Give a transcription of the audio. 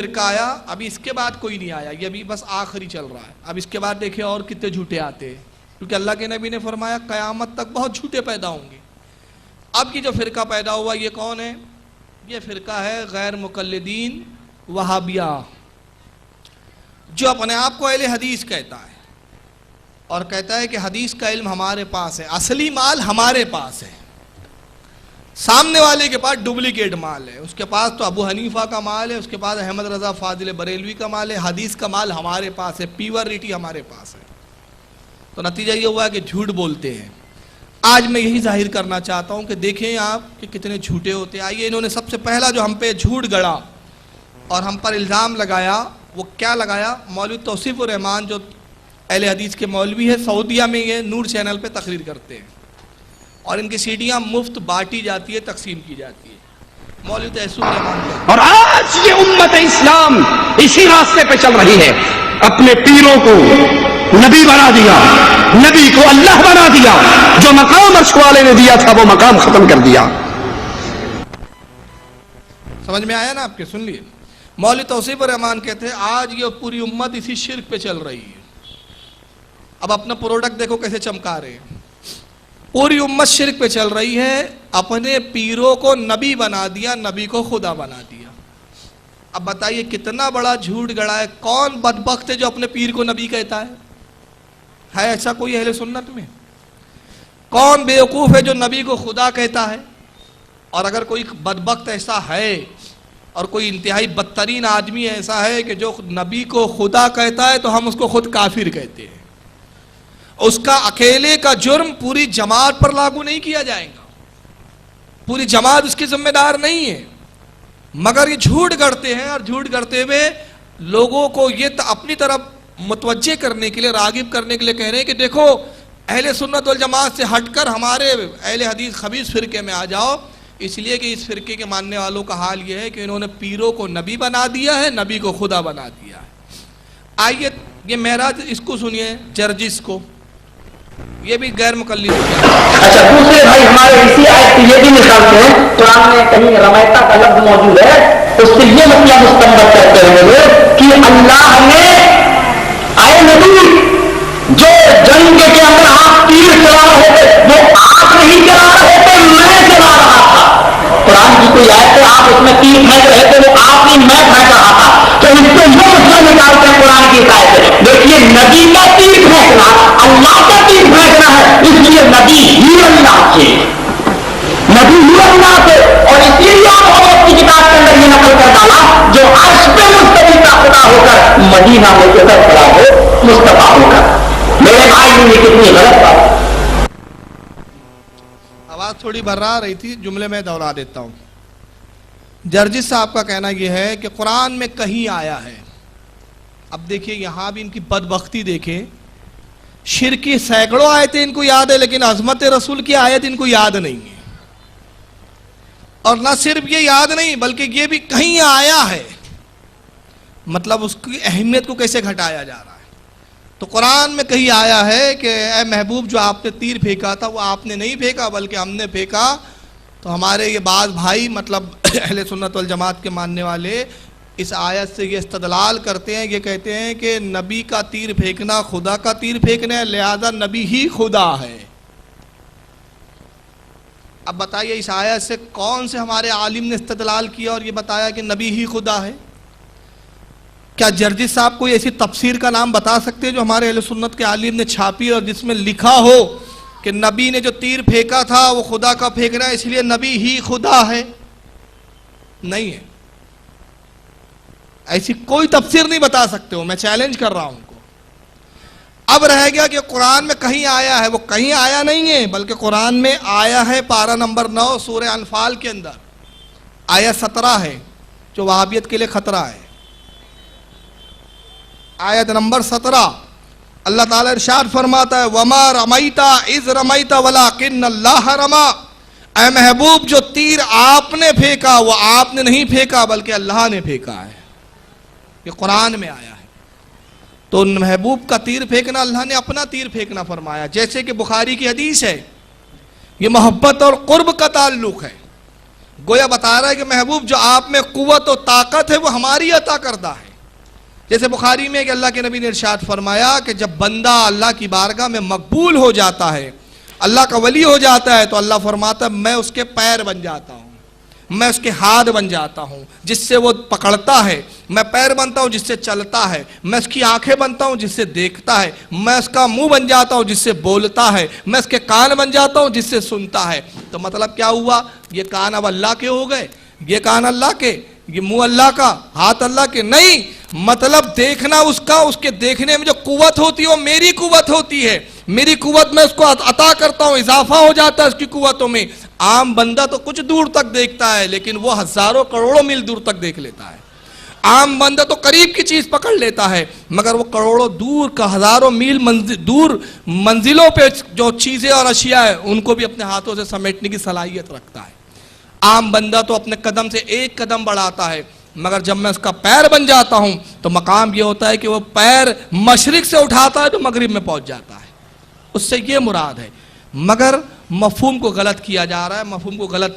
فرقہ آیا، ابھی اس کے بعد کوئی نہیں آیا، یہ ابھی بس آخری چل رہا ہے۔ اب اس کے بعد دیکھیں اور کتنے جھوٹے آتے ہیں، کیونکہ اللہ کے نبی نے فرمایا قیامت تک بہت جھوٹے پیدا ہوں گے۔ اب یہ جو فرقہ پیدا ہوا یہ کون ہے؟ یہ فرقہ ہے غیر مقلدین وہابیہ، جو اپنے آپ کو اہل حدیث کہتا ہے اور کہتا ہے کہ حدیث کا علم ہمارے پاس ہے، اصلی مال ہمارے پاس ہے، سامنے والے کے پاس ڈپلیکیٹ مال ہے، اس کے پاس تو ابو حنیفہ کا مال ہے، اس کے پاس احمد رضا فاضل بریلوی کا مال ہے، حدیث کا مال ہمارے پاس ہے، پیورٹی ہمارے پاس ہے۔ تو نتیجہ یہ ہوا کہ جھوٹ بولتے ہیں۔ آج میں یہی ظاہر کرنا چاہتا ہوں کہ دیکھیں آپ کہ کتنے جھوٹے ہوتے ہیں۔ آئیے انہوں نے سب سے پہلا جو ہم پہ جھوٹ گڑا اور ہم پر الزام لگایا، وہ کیا لگایا؟ مولوی توصیف الرحمان جو اہل حدیث کے مولوی ہے، سعودیہ میں یہ نور چینل پہ تقریر کرتے ہیں اور ان کی سیڈیاں مفت بانٹی جاتی ہے، تقسیم کی جاتی ہے۔ مولوی توصیف الرحمان اور آج یہ امت اسلام اسی راستے پہ چل رہی ہے، اپنے پیروں کو نبی بنا دیا، نبی کو اللہ بنا دیا، جو مقام عرش والے نے دیا تھا وہ مقام ختم کر دیا۔ سمجھ میں آیا نا آپ کے؟ سن لیے، مولوی توصیف الرحمان کہتے ہیں آج یہ پوری امت اسی شرک پہ چل رہی ہے۔ اب اپنا پروڈکٹ دیکھو کیسے چمکا رہے ہیں۔ پوری امت شرک پہ چل رہی ہے، اپنے پیروں کو نبی بنا دیا، نبی کو خدا بنا دیا۔ اب بتائیے کتنا بڑا جھوٹ گڑا ہے۔ کون بدبخت ہے جو اپنے پیر کو نبی کہتا ہے ایسا کوئی اہل سنت میں؟ کون بیوقوف ہے جو نبی کو خدا کہتا ہے؟ اور اگر کوئی بدبخت ایسا ہے اور کوئی انتہائی بدترین آدمی ایسا ہے کہ جو نبی کو خدا کہتا ہے تو ہم اس کو خود کافر کہتے ہیں۔ اس کا اکیلے کا جرم پوری جماعت پر لاگو نہیں کیا جائے گا، پوری جماعت اس کی ذمہ دار نہیں ہے، مگر یہ جھوٹ گڑتے ہیں اور جھوٹ گڑتے ہوئے لوگوں کو یہ اپنی طرف متوجہ کرنے کے لیے، راغب کرنے کے لیے کہہ رہے ہیں کہ دیکھو اہل سنت والجماعت سے ہٹ کر ہمارے اہل حدیث خبیث فرقے میں آ جاؤ، اس لیے کہ اس فرقے کے ماننے والوں کا حال یہ ہے کہ انہوں نے پیروں کو نبی بنا دیا ہے، نبی کو خدا بنا دیا ہے۔ آئیے یہ معراج اس کو سنیے، جرجس کو، یہ بھی غیر مقلد ہے۔ اچھا دوسرے بھائی ہمارے اسی آیت سے یہ بھی نکالتے ہیں، قرآن میں کہیں رمیتا کا لفظ موجود ہے، اس سے یہ مطلب مستنبط کرتے ہیں لوگ کہ اللہ نے اے نبی جو جنگ کے اندر آپ تیر چلا رہے تھے وہ آپ نہیں چلا رہے تھے، میں چلا رہا تھا۔ قرآن کی کوئی آیت ہے آپ اس میں تیر پھینک رہے تھے، وہ آپ نہیں میں پھینک رہا تھا۔ تو اس سے یہ مطلب نکالتے ہیں قرآن کی آیت سے، دیکھیے نبی کا تیر پھینکنا اللہ کا تیر پھینکنا ہے، اس لیے نبی ہی اللہ سے، نبی ہی اللہ سے، اور اسی لیے آپ کی کتاب کے اندر یہ نقل کر ڈالا جو عرش پہ مستوی کا خدا ہو کر مدینہ میں اتر پڑا ہو مصطفیٰ ہو کر۔ میرے بھائی یہ کتنی غلط بات۔ آواز تھوڑی بھرا رہی تھی، جملے میں دہرا دیتا ہوں۔ جرجس صاحب کا کہنا یہ ہے کہ قرآن میں کہیں آیا ہے، اب دیکھیے یہاں بھی ان کی بدبختی دیکھیں، شرک کی سینکڑوں آیتیں ان کو یاد ہے لیکن عظمت رسول کی آیت ان کو یاد نہیں ہے، اور نہ صرف یہ یاد نہیں بلکہ یہ بھی کہیں آیا ہے، مطلب اس کی اہمیت کو کیسے گھٹایا جا رہا ہے۔ تو قرآن میں کہیں آیا ہے کہ اے محبوب جو آپ نے تیر پھینکا تھا وہ آپ نے نہیں پھینکا بلکہ ہم نے پھینکا۔ تو ہمارے یہ بعض بھائی مطلب اہل سنت والجماعت کے ماننے والے اس آیت سے یہ استدلال کرتے ہیں، یہ کہتے ہیں کہ نبی کا تیر پھینکنا خدا کا تیر پھینکنا ہے، لہذا نبی ہی خدا ہے۔ اب بتائیے اس آیت سے کون سے ہمارے عالم نے استدلال کیا اور یہ بتایا کہ نبی ہی خدا ہے؟ کیا جرجس صاحب کوئی ایسی تفسیر کا نام بتا سکتے ہیں جو ہمارے اہل سنت کے عالم نے چھاپی اور جس میں لکھا ہو کہ نبی نے جو تیر پھینکا تھا وہ خدا کا پھینکنا ہے اس لیے نبی ہی خدا ہے؟ نہیں ہے، ایسی کوئی تفسیر نہیں بتا سکتے ہو، میں چیلنج کر رہا ہوں ان کو۔ اب رہ گیا کہ قرآن میں کہیں آیا ہے، وہ کہیں آیا نہیں ہے بلکہ قرآن میں آیا ہے پارہ نمبر 9 سورہ انفال کے اندر، آیت 17 ہے جو وہابیت کے لیے خطرہ ہے۔ آیت نمبر 17 اللہ تعالیٰ ارشاد فرماتا ہے وَمَا رَمَيْتَ إِذْ رَمَيْتَ وَلَكِنَّ اللَّهَ رَمَى، اے محبوب جو تیر آپ نے پھینکا وہ آپ نے نہیں پھینکا بلکہ اللہ نے پھینکا ہے۔ یہ قرآن میں آیا ہے۔ تو محبوب کا تیر پھینکنا اللہ نے اپنا تیر پھینکنا فرمایا، جیسے کہ بخاری کی حدیث ہے، یہ محبت اور قرب کا تعلق ہے۔ گویا بتا رہا ہے کہ محبوب جو آپ میں قوت و طاقت ہے وہ ہماری عطا کردہ ہے. جیسے بخاری میں کہ اللہ کے نبی نے ارشاد فرمایا کہ جب بندہ اللہ کی بارگاہ میں مقبول ہو جاتا ہے, اللہ کا ولی ہو جاتا ہے, تو اللہ فرماتا ہے میں اس کے پیر بن جاتا ہوں, میں اس کے ہاتھ بن جاتا ہوں جس سے وہ پکڑتا ہے, میں پیر بنتا ہوں جس سے چلتا ہے, میں اس کی آنکھیں بنتا ہوں جس سے دیکھتا ہے, میں اس کا منہ بن جاتا ہوں جس سے بولتا ہے, میں اس کے کان بن جاتا ہوں جس سے سنتا ہے. تو مطلب کیا ہوا؟ یہ کان اب اللہ کے ہو گئے, یہ کان اللہ کے, یہ منہ اللہ کا, ہاتھ اللہ کے نہیں. مطلب دیکھنا اس کا, اس کے دیکھنے میں جو قوت ہوتی ہے وہ میری قوت ہوتی ہے, میری قوت میں اس کو عطا کرتا ہوں, اضافہ ہو جاتا ہے اس کی قوتوں میں. عام بندہ تو کچھ دور تک دیکھتا ہے لیکن وہ ہزاروں کروڑوں میل دور تک دیکھ لیتا ہے. عام بندہ تو قریب کی چیز پکڑ لیتا ہے مگر وہ کروڑوں دور کا, ہزاروں میل دور منزلوں پہ جو چیزیں اور اشیاء ہیں ان کو بھی اپنے ہاتھوں سے سمیٹنے کی صلاحیت رکھتا ہے. عام بندہ تو اپنے قدم سے ایک قدم بڑھاتا ہے مگر جب میں اس کا پیر بن جاتا ہوں تو مقام یہ ہوتا ہے کہ وہ پیر مشرق سے اٹھاتا ہے تو مغرب میں پہنچ جاتا ہے. اس سے یہ مراد ہے. مگر مفہوم کو غلط کیا جا رہا ہے, مفہوم کو غلط